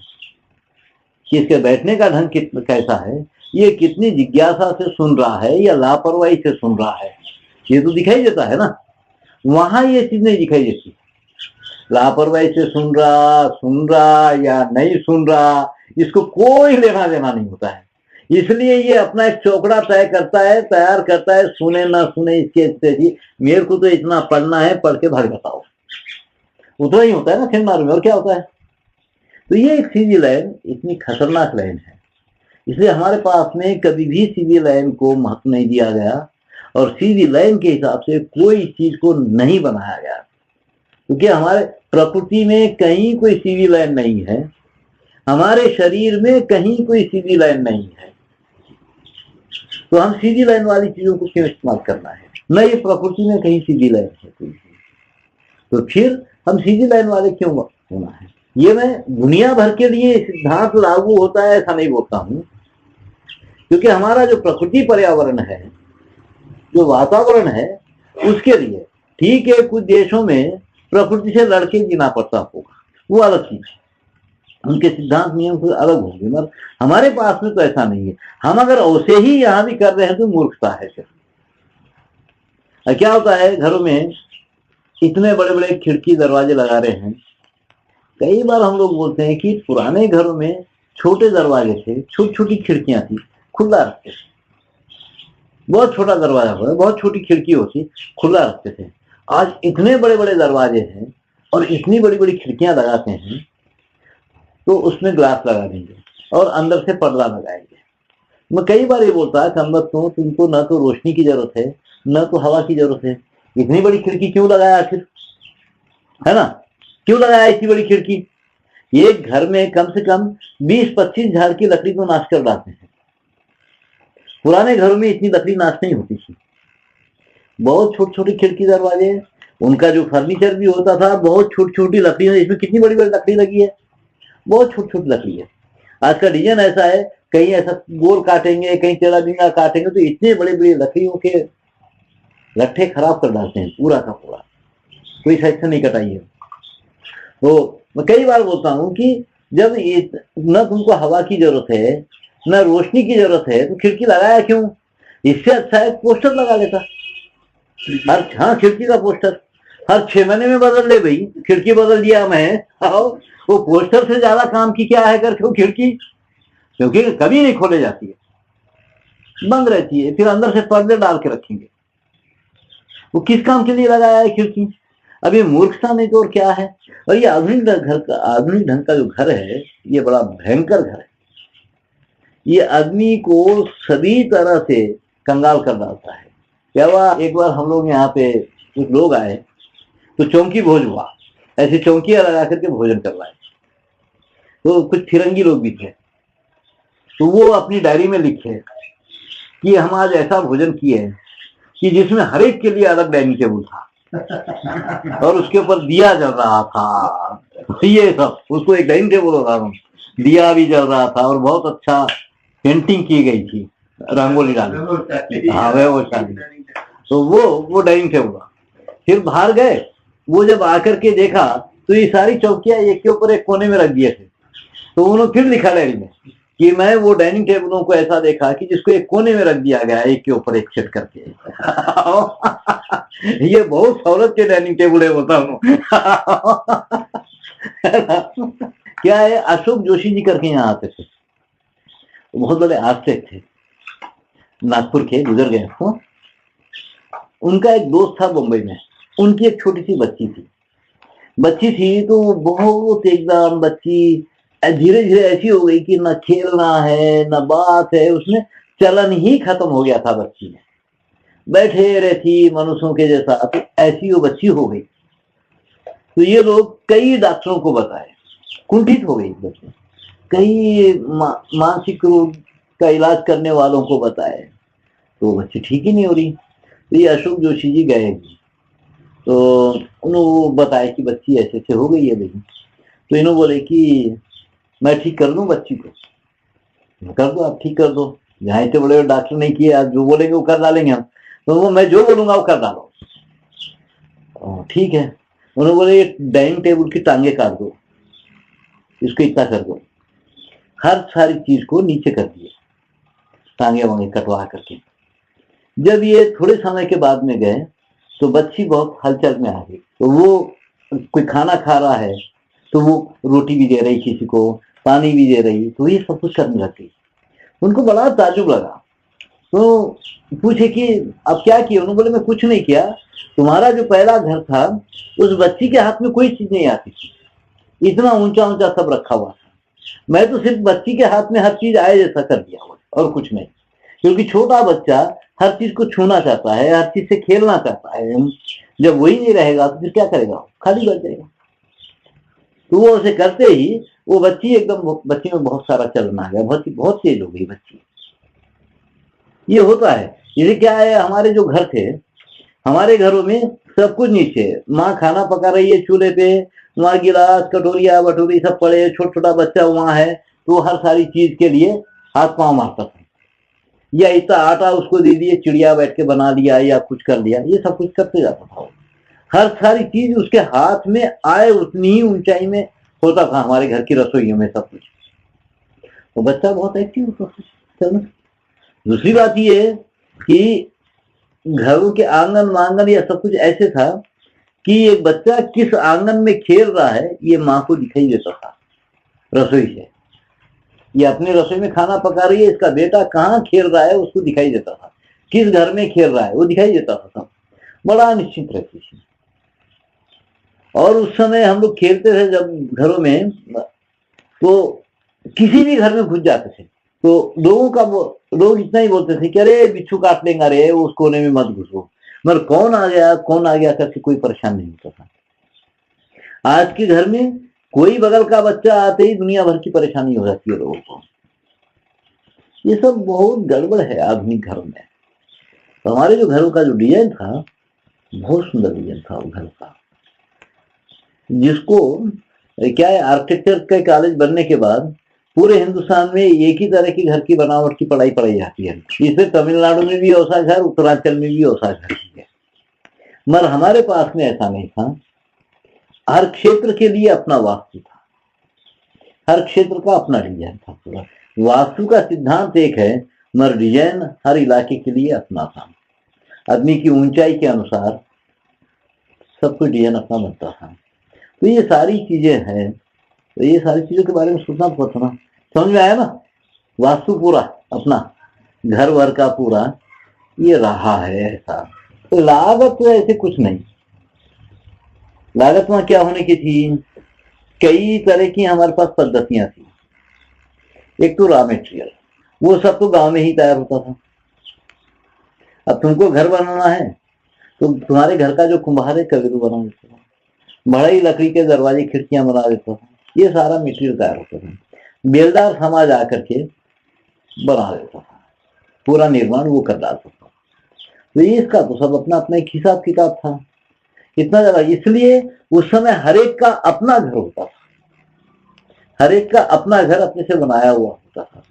Speaker 1: कि इसके बैठने का ढंग कैसा है, ये कितनी जिज्ञासा से सुन रहा है या लापरवाही से सुन रहा है, ये तो दिखाई देता है ना। वहां ये चीज नहीं दिखाई देती, लापरवाही से सुन रहा या नहीं सुन रहा, इसको कोई लेना देना नहीं होता है। इसलिए ये अपना एक चौकड़ा तय करता है, तैयार करता है, सुने ना सुने इसके स्थिति, मेरे को तो इतना पढ़ना है, पढ़ के भाग बताओ, उतना ही होता है ना सेमिनार में, और क्या होता है। तो ये एक सीधी लाइन इतनी खतरनाक लाइन है, इसलिए हमारे पास में कभी भी सीधी लाइन को महत्व नहीं दिया गया, और सीधी लाइन के हिसाब से कोई चीज को नहीं बनाया गया, क्योंकि हमारे प्रकृति में कहीं कोई सीधी लाइन नहीं है। हमारे शरीर में कहीं कोई सीधी लाइन नहीं है, तो हम सीधी लाइन वाली चीजों को क्यों इस्तेमाल करना है? न ये प्रकृति में कहीं सीधी लाइन है कोई, तो फिर हम सीधी लाइन वाले क्यों होना है? ये मैं दुनिया भर के लिए सिद्धांत लागू होता है ऐसा नहीं बोलता हूं, क्योंकि हमारा जो प्रकृति पर्यावरण है, जो वातावरण है, उसके लिए ठीक है कुछ देशों में प्रकृति से लड़के जीना पड़ता होगा, वो अलग चीज है, उनके सिद्धांत नियम से अलग होंगे, मगर हमारे पास में तो ऐसा नहीं है। हम अगर वैसे ही यहां भी कर रहे हैं तो मूर्खता है सिर्फ। क्या होता है, घरों में इतने बड़े बड़े खिड़की दरवाजे लगा रहे हैं, कई बार हम लोग बोलते हैं कि पुराने घरों में छोटे दरवाजे थे, छोटी छोटी खिड़कियां थी, खुला रखते थे, बहुत छोटा दरवाजा होता, बहुत छोटी खिड़की होती, खुला रखते थे। आज इतने बड़े बड़े दरवाजे हैं और इतनी बड़ी बड़ी खिड़कियां लगाते हैं, तो उसमें ग्लास लगा देंगे और अंदर से पर्दा लगाएंगे। मैं कई बार ये बोलता है संबत तो तुमको न तो रोशनी की जरूरत है न तो हवा की जरूरत है, इतनी बड़ी खिड़की क्यों लगाया आखिर, है ना? क्यों लगाया इतनी बड़ी खिड़की? एक घर में कम से कम 20-25 झाड़ की लकड़ी को नाश कर डालते हैं। पुराने घरों में इतनी लकड़ी नाश नहीं होती थी, बहुत छोटी छोटी खिड़की दरवाजे, उनका जो फर्नीचर भी होता था बहुत छोटी छोटी लकड़ी है। इसमें कितनी बड़ी बड़ी लकड़ी लगी है, बहुत छोटी छोटी लकड़ी है। आज का डिजाइन ऐसा है, कहीं ऐसा गोल काटेंगे, कहीं टेढ़ा बिंगा काटेंगे, तो इतने बड़े बड़े लकड़ियों के लट्ठे खराब कर डालते हैं पूरा का पूरा, कोई साइड से नहीं कटाइए। तो मैं कई बार बोलता हूं कि जब न तुमको हवा की जरूरत है न रोशनी की जरूरत है, तो खिड़की लगाया क्यों? इससे अच्छा है पोस्टर लगा लेता, हाँ खिड़की का पोस्टर हर 6 महीने में बदल ले भाई, खिड़की बदल दिया मैं, वो पोस्टर से ज्यादा काम की क्या है करके वो खिड़की, क्योंकि कभी नहीं खोले जाती है, बंद रहती है, फिर अंदर से पर्दे डाल के रखेंगे। वो किस काम के लिए लगाया है खिड़की? अब ये मूर्खता नहीं तो और क्या है? और ये आधुनिक ढंग का जो घर है, ये बड़ा भयंकर घर है, ये आदमी को सभी तरह से कंगाल कर डालता है। क्या हुआ, एक बार हम लोग यहाँ पे कुछ लोग आए तो चौकी भोज हुआ, ऐसी चौकियां लगा करके भोजन करवाए, तो कुछ फिरंगी लोग भी थे, तो वो अपनी डायरी में लिखे कि हम आज ऐसा भोजन किए कि जिसमें हर एक के लिए अलग डाइनिंग टेबल था और उसके ऊपर दिया जल रहा था, ये सब, उसको एक डाइनिंग टेबल होता था, दिया भी जल रहा था और बहुत अच्छा पेंटिंग की गई थी, रंगोली डाली, हाँ वो शादी, तो वो डाइनिंग टेबल। फिर बाहर गए, वो जब आकर के देखा तो ये सारी चौकियां एक के ऊपर एक कोने में रख दिए थे, तो उन्होंने फिर लिखा डायरी में कि मैं वो डाइनिंग टेबलों को ऐसा देखा कि जिसको एक कोने में रख दिया गया एक के ऊपर एक सेट करके। ये बहुत सहूलत के डाइनिंग टेबल है, बोलता हूँ। क्या है, अशोक जोशी जी करके यहाँ आते थे, बहुत बड़े आर्टिस्ट थे, नागपुर के, गुजर गए। उनका एक दोस्त था बम्बई में, उनकी एक छोटी सी बच्ची थी, तो बहुत एकदम बच्ची धीरे धीरे ऐसी हो गई कि न खेलना है न बात है, उसमें चलन ही खत्म हो गया था बच्ची में, बैठे रहती मनुष्यों के जैसा, तो ऐसी वो बच्ची हो गई। तो ये लोग कई डॉक्टरों को बताए, कुंठित हो गई बच्ची, कई मानसिक रोग का इलाज करने वालों को बताए, तो बच्ची ठीक ही नहीं हो रही। तो ये अशोक जोशी जी गए, तो उन्होंने बताया कि बच्ची ऐसे ऐसे हो गई है भाई। तो इन्होंने बोले कि मैं ठीक कर दूं बच्ची को, कर दो आप, ठीक कर दो, यहाँ इतने बड़े डॉक्टर नहीं किए, आप जो बोलेंगे वो कर डालेंगे हम, तो वो मैं जो बोलूंगा वो कर डालो, ठीक है। उन्होंने बोले डाइनिंग टेबल की टांगे काट दो, इसको इतना कर दो, हर सारी चीज को नीचे कर दिए, टांगे वांगे कटवा करके। जब ये थोड़े समय के बाद में गए तो बच्ची बहुत हलचल में आ गई, तो वो कोई खाना खा रहा है तो वो रोटी भी दे रही किसी को, पानी भी दे रही, तो ये सब कुछ करने लग गई। उनको बड़ा ताजुब लगा, तो पूछे कि अब क्या किया? उन्होंने बोले मैं कुछ नहीं किया, तुम्हारा जो पहला घर था उस बच्ची के हाथ में कोई चीज नहीं आती थी, इतना ऊंचा ऊंचा सब रखा हुआ था, मैं तो सिर्फ बच्ची के हाथ में हर चीज आए जैसा कर दिया और कुछ नहीं, क्योंकि छोटा बच्चा हर चीज को छूना चाहता है, हर चीज से खेलना चाहता है, जब वही नहीं रहेगा तो फिर क्या करेगा, खाली बैठ जाएगा। तो वो उसे करते ही वो बच्ची एकदम, बच्ची में बहुत सारा चलन आ गया, बहुत बहुत तेज हो गई बच्ची। ये होता है। जैसे क्या है, हमारे जो घर थे, हमारे घरों में सब कुछ नीचे, माँ खाना पका रही है चूल्हे पे, वहां गिलास कटोरिया बटोरी सब पड़े, छोटा छोटा बच्चा वहां है, तो हर सारी चीज के लिए हाथ पांव मारता था, या इतना आटा उसको दे दिए, चिड़िया बैठ के बना लिया या कुछ कर लिया, ये सब कुछ करते जाता था। हर सारी चीज उसके हाथ में आए उतनी ही ऊंचाई में होता था हमारे घर की रसोइयों में सब कुछ। तो बच्चा बहुत एक्टिव होता था। दूसरी बात ये कि घरों के आंगन वांगन या सब कुछ ऐसे था कि ये बच्चा किस आंगन में खेल रहा है ये माँ को दिखाई देता था रसोई से। ये अपने रसोई में खाना पका रही है, इसका बेटा कहाँ खेल रहा है उसको दिखाई देता था, किस घर में खेल रहा है वो दिखाई देता था, बड़ा निश्चित रहती थी। और उस समय हम लोग खेलते थे जब घरों में, तो किसी भी घर में घुस जाते थे तो लोग इतना ही बोलते थे कि अरे बिच्छू काट लेंगे, अरे उस कोने में मत घुसो, मगर कौन आ गया करके कोई परेशान नहीं होता था। आज के घर में कोई बगल का बच्चा आते ही दुनिया भर की परेशानी हो जाती है लोगों को। ये सब बहुत गड़बड़ है आधुनिक घरों में। तो हमारे जो घरों का जो डिजाइन था, बहुत सुंदर डिजाइन था वो घर का, जिसको क्या है, आर्किटेक्चर के कॉलेज बनने के बाद पूरे हिंदुस्तान में एक ही तरह की घर की बनावट की पढ़ाई पढ़ाई जाती है। इसे तमिलनाडु में भी वैसा घर, उत्तरांचल में भी वैसा घर है, मगर हमारे पास में ऐसा नहीं था। हर क्षेत्र के लिए अपना वास्तु था, हर क्षेत्र का अपना डिजाइन था। पूरा वास्तु का सिद्धांत एक है, मगर डिजाइन हर इलाके के लिए अपना था। आदमी की ऊंचाई के अनुसार सब कुछ डिजाइन अपना बनता था। तो ये सारी चीजें हैं, तो ये सारी चीजों के बारे में सोचना पड़ता ना। समझ में आया ना? वास्तु पूरा अपना घर वर का पूरा ये रहा है ऐसा। तो लागत तो ऐसे कुछ नहीं। लागत में क्या होने की थी, कई तरह की हमारे पास पद्धतियां थी। एक तो रॉ मेटेरियल, वो सब तो गांव में ही तैयार होता था। अब तुमको घर बनाना है तो तुम्हारे घर का जो कुम्हार है कभी तो बना देता था, बढ़ई लकड़ी के दरवाजे खिड़कियां बना देता था, ये सारा मटेरियल तैयार होता था। बेलदार समाज आकर के बना देता था, पूरा निर्माण वो कर डालता था। तो इसका तो सब अपना अपना एक हिसाब किताब था, इतना ज्यादा। इसलिए उस समय हरेक का अपना घर होता था, हरेक का अपना घर अपने से बनाया हुआ होता था,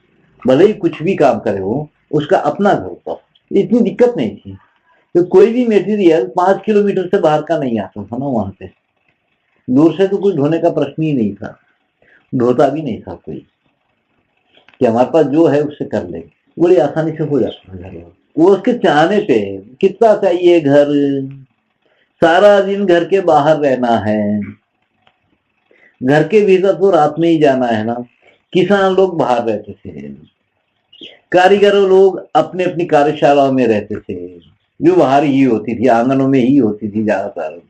Speaker 1: भले ही कुछ भी काम करे वो, उसका अपना घर होता था। इतनी दिक्कत नहीं थी, तो कोई भी मटेरियल 5 किलोमीटर से बाहर का नहीं आता था ना वहां पे। दूर से तो कुछ ढोने का प्रश्न ही नहीं था, ढोता भी नहीं था कोई, कि हमारे पास जो है उससे कर लेंगे, बड़ी आसानी से हो जाता है घर। वो उसके चाहने पे कितना चाहिए घर, सारा दिन घर के बाहर रहना है, घर के भीतर तो रात में ही जाना है ना। किसान लोग बाहर रहते थे, कारीगर लोग अपने अपनी कार्यशालाओं में रहते थे, जो बाहर ही होती थी, आंगनों में ही होती थी ज्यादातर।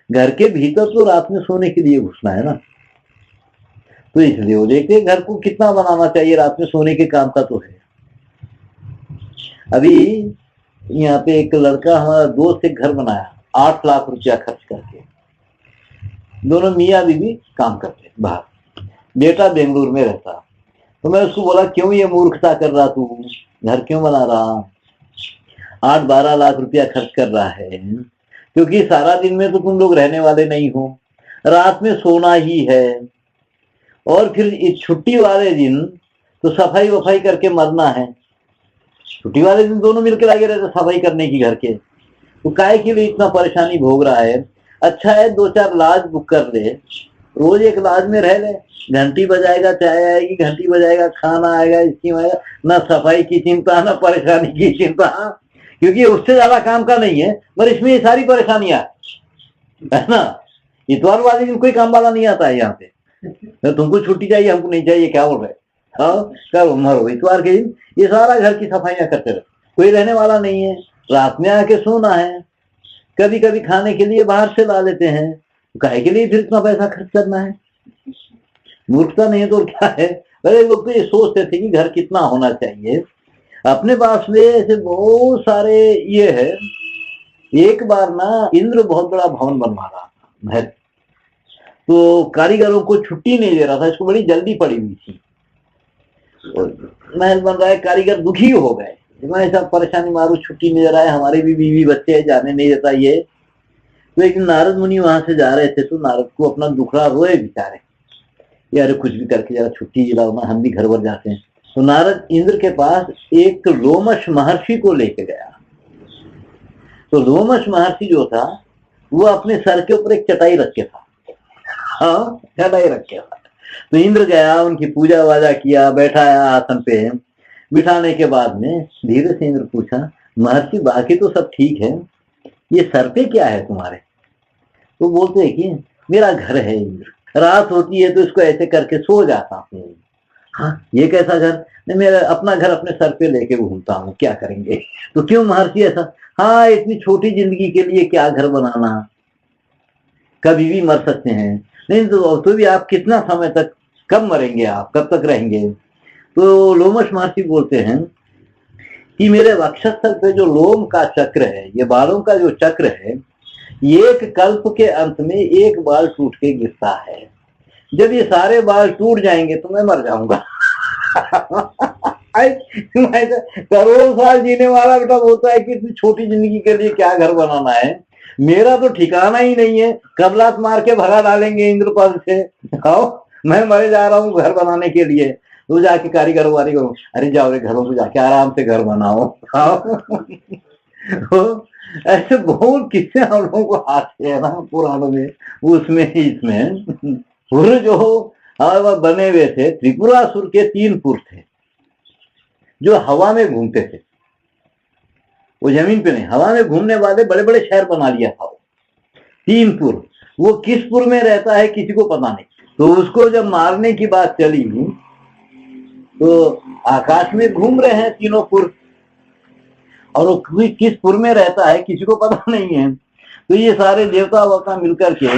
Speaker 1: घर के भीतर तो रात में सोने के लिए घुसना है ना, तो इसलिए वो देखते घर को कितना बनाना चाहिए, रात में सोने के काम का तो है। अभी यहाँ पे एक लड़का, हमारा दोस्त, एक घर बनाया 8 लाख रुपया खर्च करके। दोनों मियाँ बीवी काम करते बाहर, बेटा बेंगलुरु में रहता। तो मैं उसको बोला, क्यों ये मूर्खता कर रहा तू, घर क्यों बना रहा, 8-12 लाख रुपया खर्च कर रहा है, क्योंकि सारा दिन में तो तुम लोग रहने वाले नहीं हो, रात में सोना ही है, और फिर इस छुट्टी वाले दिन तो सफाई वफाई करके मरना है। छुट्टी वाले दिन दोनों मिलकर लगे रहते सफाई करने की घर के, तो काय के लिए इतना परेशानी भोग रहा है। अच्छा है 2-4 लॉज बुक कर ले, रोज एक लॉज में रह ले, घंटी बजाएगा, चाय आएगी, घंटी बजाएगा, खाना आएगा, स्कीम आएगा, ना सफाई की चिंता ना परेशानी की चिंता, क्योंकि उससे ज्यादा काम का नहीं है, पर इसमें ये सारी परेशानियां है ना। इतवार वाले दिन कोई काम वाला नहीं आता है यहाँ पे, तो तुमको छुट्टी चाहिए, हमको नहीं चाहिए, क्या बोल रहे, हाँ कब मरो, इतवार के दिन ये सारा घर की सफाइयां करते रहे, कोई रहने वाला नहीं है, रात में आके सोना है, कभी कभी खाने के लिए बाहर से ला लेते हैं, काहे के लिए फिर इतना पैसा खर्च करना है, मूर्खता नहीं है तो क्या है। अरे लोग तो ये सोचते थे कि घर कितना होना चाहिए, अपने पास में ऐसे बहुत सारे ये है। एक बार ना इंद्र बहुत बड़ा भवन बनवा रहा था, तो कारीगरों को छुट्टी नहीं दे रहा था, इसको बड़ी जल्दी पड़ी हुई थी। महल बन रहा है, कारीगर दुखी हो गए, मैं सब परेशानी मारू, छुट्टी नहीं दे रहा है, हमारे भी बीवी बच्चे हैं, जाने नहीं देता ये। तो एक दिन नारद मुनि वहां से जा रहे थे, तो नारद को अपना दुखड़ा रोए बेचारे, यार कुछ भी करके जरा छुट्टी दिलाओ ना, हम भी घर भर जाते हैं। तो नारद इंद्र के पास एक लोमश महर्षि को लेके गया। तो लोमश महर्षि जो था वो अपने सर के ऊपर एक चटाई रख के था, हाँ चटाई रख के था। तो इंद्र गया, उनकी पूजा वाजा किया, बैठाया आसन पे। बिठाने के बाद में धीरे से इंद्र पूछा, महर्षि बाकी तो सब ठीक है, ये सर पे क्या है तुम्हारे? तो बोलते हैं कि मेरा घर है इंद्र, रात होती है तो इसको ऐसे करके सो जाता हूँ। हाँ ये कैसा घर? नहीं, मेरा अपना घर अपने सर पे लेके घूमता हूँ, क्या करेंगे? तो क्यों महर्षि ऐसा? हाँ इतनी छोटी जिंदगी के लिए क्या घर बनाना, कभी भी मर सकते हैं। नहीं तो भी आप कितना समय तक, कब मरेंगे आप, कब तक रहेंगे? तो लोमश महर्षि बोलते हैं कि मेरे वक्षस्थल पे जो लोम का चक्र है, ये बालों का जो चक्र है, एक कल्प के अंत में एक बाल टूट के गिरता है, जब ये सारे बाल टूट जाएंगे तो मैं मर जाऊंगा। करोड़ों साल जीने वाला बेटा बोलता है कि इतनी छोटी जिंदगी के लिए क्या घर बनाना है, मेरा तो ठिकाना ही नहीं है, कब लात मार के भगा डालेंगे इंद्रपद से। आओ मैं मरे जा रहा हूँ घर बनाने के लिए। तो जाके कारीगर वारीगर, अरे जाओ रे घरों को जाके आराम से घर बनाओ। ऐसे बहुत किस्से हम लोगों को आते हैं ना पुराणों में, उसमें इसमें पुर जो वह बने हुए थे, त्रिपुरासुर के 3 पुर थे जो हवा में घूमते थे, वो जमीन पे नहीं, हवा में घूमने वाले बड़े बड़े शहर बना लिया था वो 3 पुर। वो किस पुर में रहता है किसी को पता नहीं। तो उसको जब मारने की बात चली तो आकाश में घूम रहे हैं तीनों पुर, और वो किस पुर में रहता है किसी को पता नहीं है। तो ये सारे देवता ववता मिलकर के,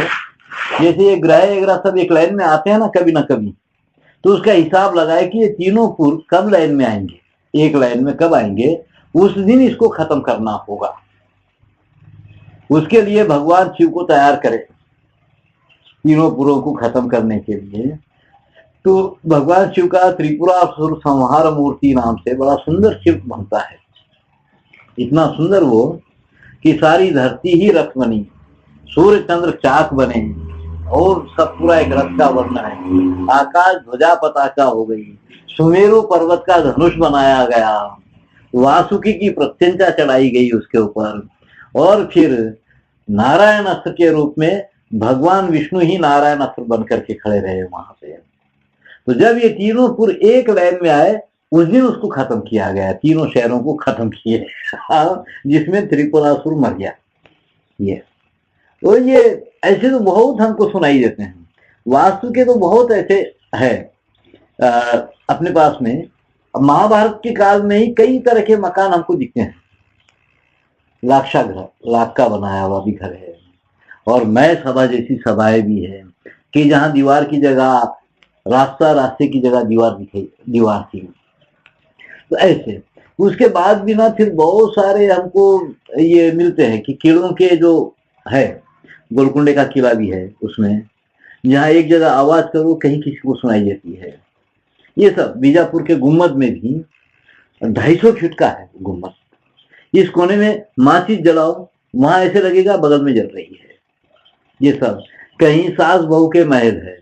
Speaker 1: जैसे ये ग्रह सब एक लाइन में आते हैं ना कभी ना कभी, तो उसका हिसाब लगाए कि ये तीनों पुर कब लाइन में आएंगे, एक लाइन में कब आएंगे, उस दिन इसको खत्म करना होगा। उसके लिए भगवान शिव को तैयार करे तीनों पुरों को खत्म करने के लिए। तो भगवान शिव का त्रिपुरासुर संहार मूर्ति नाम से बड़ा सुंदर शिव बनता है, इतना सुंदर वो कि सारी धरती ही रथ बनी, सूर्य चंद्र चाक बने, और सब पूरा एक रथ का वर्णन है। आकाश ध्वजा पताका हो गई, सुमेरु पर्वत का धनुष बनाया गया, वासुकी की प्रत्यंचा चढ़ाई गई उसके ऊपर, और फिर नारायण अस्त्र के रूप में भगवान विष्णु ही नारायण अस्त्र बनकर के खड़े रहे वहां पे। तो जब ये तीनों पुर एक लाइन में आए उस दिन उसको खत्म किया गया, तीनों शहरों को खत्म किए, जिसमें त्रिपुरासुर मर गया। ये तो ये ऐसे तो बहुत हमको सुनाई देते हैं, वास्तु के तो बहुत ऐसे है अपने पास में। महाभारत के काल में ही कई तरह के मकान हमको दिखते हैं, लाक्षागृह, लाख का बनाया हुआ भी घर है, और मय सभा जैसी सभाएं भी है कि जहां दीवार की जगह रास्ता, रास्ते की जगह दीवार थी। तो ऐसे उसके बाद भी ना फिर बहुत सारे हमको ये मिलते हैं कि किलों के जो है, गोलकुंडे का किला भी है उसमें, जहाँ एक जगह आवाज करो कहीं किसी को सुनाई देती है। ये सब बीजापुर के गुम्मद में भी 250 फीट का है गुम्मद, इस कोने में माचिस जलाओ वहां ऐसे लगेगा बगल में जल रही है। ये सब कहीं सास बहू के महल है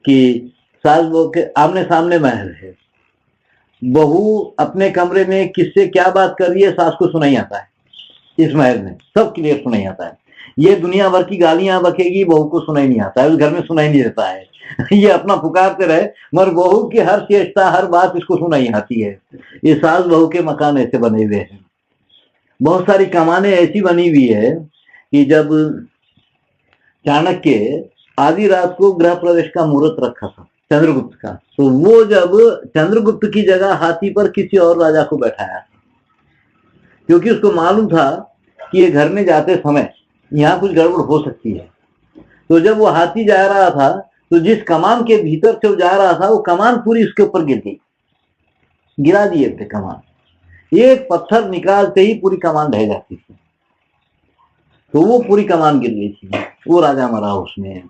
Speaker 1: कि सास बहू के आमने सामने महल है, बहू अपने कमरे में किससे क्या बात कर रही है सास को सुनाई आता है, इस महल में सब क्लियर सुनाई आता है। ये दुनिया भर की गालियां बकेगी, बहू को सुनाई नहीं आता है, उस घर में सुनाई नहीं देता है। ये अपना पुकारते रहे मगर बहू की हर चेष्टा हर बात इसको सुनाई आती है। ये सास बहू के मकान ऐसे बने हुए हैं। बहुत सारी कमाने ऐसी बनी हुई है कि जब चाणक्य आधी रात को गृह प्रवेश का मुहूर्त रखा था चंद्रगुप्त का, तो वो जब चंद्रगुप्त की जगह हाथी पर किसी और राजा को बैठाया, क्योंकि उसको मालूम था कि ये घर में जाते समय यहाँ कुछ गड़बड़ हो सकती है। तो जब वो हाथी जा रहा था तो जिस कमान के भीतर से वो जा रहा था वो कमान पूरी उसके ऊपर गिर गई, गिरा दिए थे कमान, एक पत्थर निकालते ही पूरी कमान ढह जाती थी। तो वो पूरी कमान गिर गई थी, वो राजा मरा उसमें।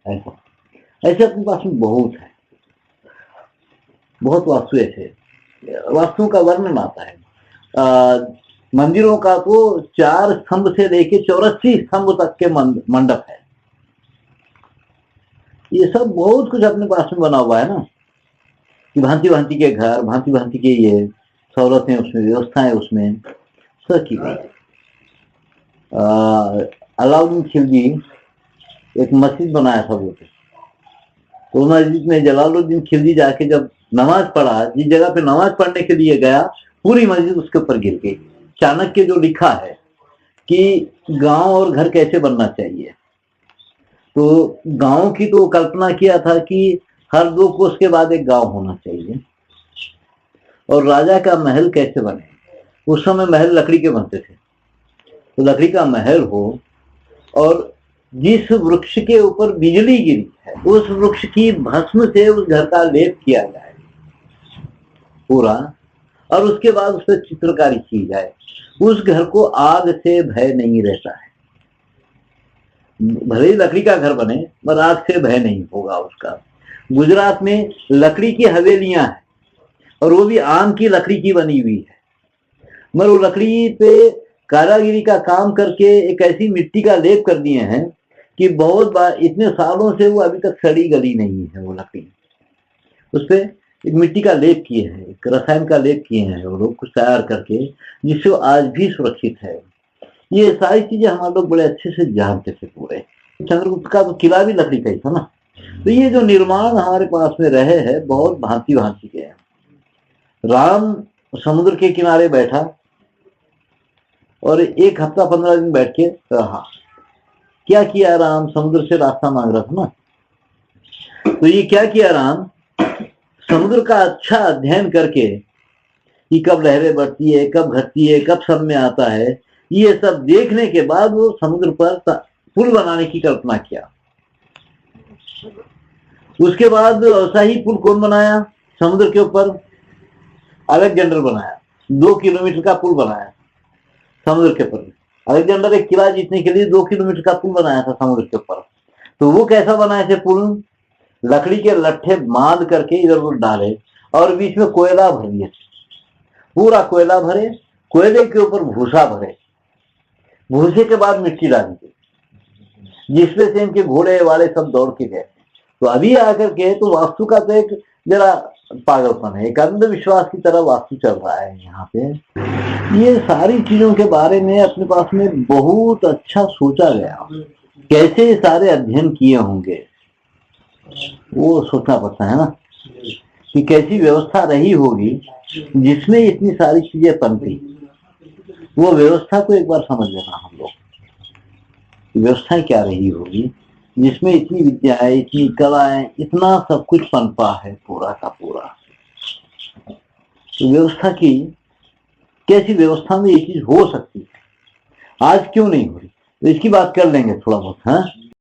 Speaker 1: ऐसा ऐसे अपने पास में बहुत है, बहुत वास्तु ऐसे वास्तु का वर्णन आता है। मंदिरों का तो 4 स्तंभ से लेके 84 स्तंभ तक के मंडप है। ये सब बहुत कुछ अपने पास में बना हुआ है ना, कि भांति भांति के घर, भांति भांति के ये सहूलतें उसमें, व्यवस्थाएं उसमें सब की गई। अलाउद्दीन खिलजी एक मस्जिद बनाया था बोलते, तो मस्जिद में जलालुद्दीन खिलजी जाके जब नमाज पढ़ा, जिस जगह पे नमाज पढ़ने के लिए गया, पूरी मस्जिद उसके ऊपर गिर गई। चाणक्य जो लिखा है कि गांव और घर कैसे बनना चाहिए, तो गांव की तो कल्पना किया था कि हर 2 कोस के बाद एक गांव होना चाहिए। और राजा का महल कैसे बने, उस समय महल लकड़ी के बनते थे, तो लकड़ी का महल हो और जिस वृक्ष के ऊपर बिजली गिरी है उस वृक्ष की भस्म से उस घर का लेप किया जाए पूरा, और उसके बाद उस पर चित्रकारी की जाए। उस घर को आग से भय नहीं रहता है, भले ही लकड़ी का घर बने पर आग से भय नहीं होगा उसका। गुजरात में लकड़ी की हवेलियां हैं और वो भी आम की लकड़ी की बनी हुई है, मगर वो लकड़ी पे कारागिरी का काम करके एक ऐसी मिट्टी का लेप कर दिए हैं कि बहुत बार इतने सालों से वो अभी तक सड़ी गली नहीं है। वो लकड़ी उस पर एक मिट्टी का लेप किए हैं, एक रसायन का लेप किए हैं वो लोग कुछ तैयार करके, जिससे वो आज भी सुरक्षित है। ये सारी चीजें हमारे लोग बड़े अच्छे से जानते थे पूरे। चंद्रगुप्त का तो किला भी लकड़ी का ही था ना। तो ये जो निर्माण हमारे पास में रहे हैं बहुत भांति भांति के हैं। राम समुद्र के किनारे बैठा और 1 हफ्ता 15 दिन बैठ के रहा। क्या किया राम, समुद्र से रास्ता मांग रहा था ना, तो ये क्या किया राम, समुद्र का अच्छा अध्ययन करके कि कब लहरें बढ़ती है, कब घटती है, कब सब में आता है, ये सब देखने के बाद वो समुद्र पर पुल बनाने की कल्पना किया। उसके बाद ऐसा ही पुल कौन बनाया समुद्र के ऊपर, अलेक्जेंडर बनाया। 2 किलोमीटर का पुल बनाया समुद्र के ऊपर। अलेक्जेंडर एक किला जीतने के लिए 2 किलोमीटर का पुल बनाया था समुद्र के ऊपर। तो वो कैसा बनाए थे पुल, लकड़ी के लट्ठे बांध करके इधर उधर डाले और बीच में कोयला भर दिया, पूरा कोयला भरे, कोयले के ऊपर भूसा भरे, भूसे के बाद मिट्टी डाली गई, जिसमें से इनके घोड़े वाले सब दौड़ के गए। तो अभी आकर के तो वास्तु का तो एक जरा पागलपन है, एक अंधविश्वास की तरह वास्तु चल रहा है यहाँ पे। ये सारी चीजों के बारे में अपने पास में बहुत अच्छा सोचा गया, कैसे ये सारे अध्ययन किए होंगे वो सोचना पड़ता है ना, कि कैसी व्यवस्था रही होगी जिसमें इतनी सारी चीजें पनपी। वो व्यवस्था को एक बार समझ लेना हम लोग, व्यवस्था क्या रही होगी जिसमें इतनी विद्याएं, इतनी कलाएं, इतना सब कुछ पनपा है पूरा का पूरा। तो व्यवस्था की कैसी व्यवस्था में ये चीज हो सकती है, आज क्यों नहीं हो रही, तो इसकी बात कर लेंगे थोड़ा बहुत। हाँ,